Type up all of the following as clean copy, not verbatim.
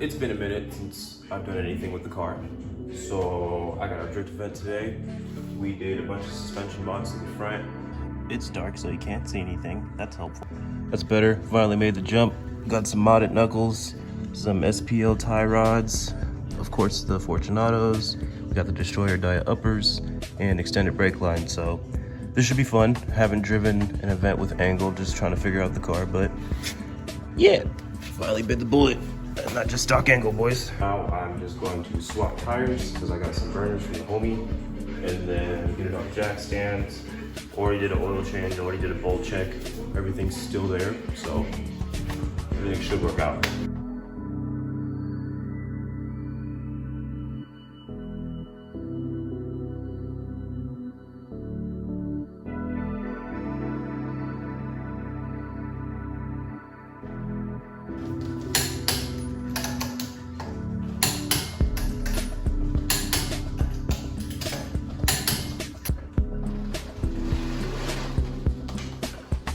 It's been a minute since I've done anything with the car. So I got our drift event today. We did a bunch of suspension mods in the front. It's dark, so you can't see anything. That's helpful. That's better. Finally made the jump. Got some modded knuckles, some SPL tie rods, of course the Fortunatos. We got the Destroyer Dia uppers and extended brake line. So this should be fun. Haven't driven an event with angle, just trying to figure out the car, but yeah, finally bit the bullet. Not just stock angle, boys. Now I'm just going to swap tires because I got some burners from the homie, and then get it off jack stands. Already did an oil change, already did a bolt check. Everything's still there, so everything should work out.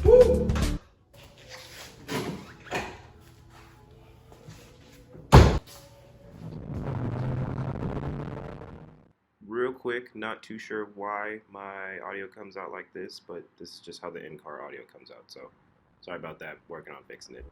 Woo! Real quick, not too sure why my audio comes out like this, but this is just how the in-car audio comes out, so sorry about that. Working on fixing it.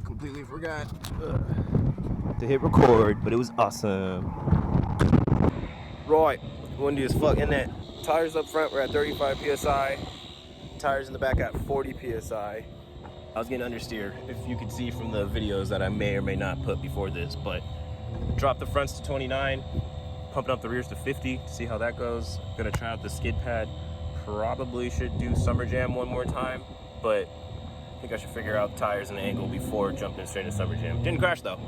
Completely forgot to hit record, but it was awesome. Right, windy as fuck, isn't it? Tires up front, we're at 35 PSI. Tires in the back at 40 PSI. I was getting understeer, if you could see from the videos that I may or may not put before this, but drop the fronts to 29, pumping up the rears to 50 to see how that goes. Gonna try out the skid pad. Probably should do Summer Jam one more time, but I think I should figure out tires and angle before jumping straight into Summer Jam. Didn't crash though.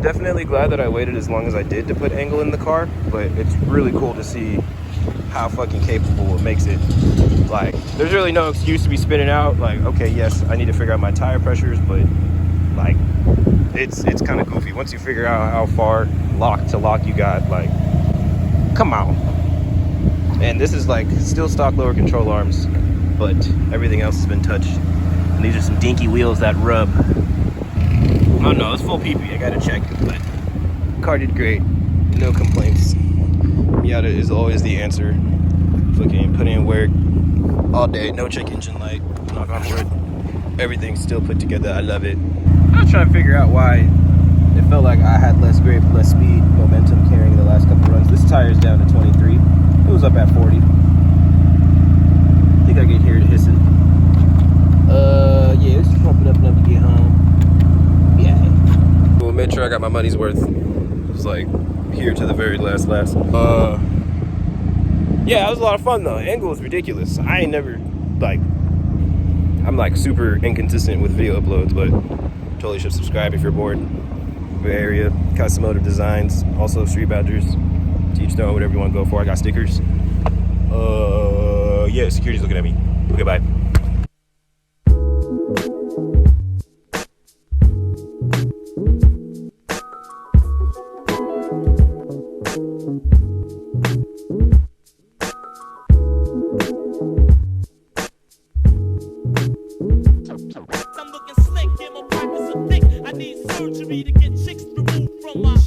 Definitely glad that I waited as long as I did to put angle in the car, but it's really cool to see how fucking capable it makes it. Like, there's really no excuse to be spinning out. Like, okay, yes, I need to figure out my tire pressures, but like, it's kind of goofy. Once you figure out how far lock to lock you got, like, come on. And this is like still stock lower control arms, but everything else has been touched. And these are some dinky wheels that rub. Oh no, it's full PP, I gotta check, but car did great, no complaints. Miata is always the answer. Fucking put in work all day, no check engine light, knock on wood. Everything's still put together, I love it. I was trying to figure out why It felt like I had less grip, less speed, momentum carrying the last couple runs. This tire is down to 23. It was up at 40. I think I can hear it hissing. Yeah, let's just pump it up enough to get home. Yeah. We'll make sure I got my money's worth. It's like here to the very last. Yeah, it was a lot of fun though. Angle is ridiculous. I ain't never I'm like super inconsistent with video uploads, but totally should subscribe if you're bored. Bay Area, custom motive designs, also street badgers. Teach them whatever you want to go for. I got stickers. Yeah, security's looking at me. Okay, bye. I'm looking slick, get my pockets are thick. I need surgery to get chicks removed from my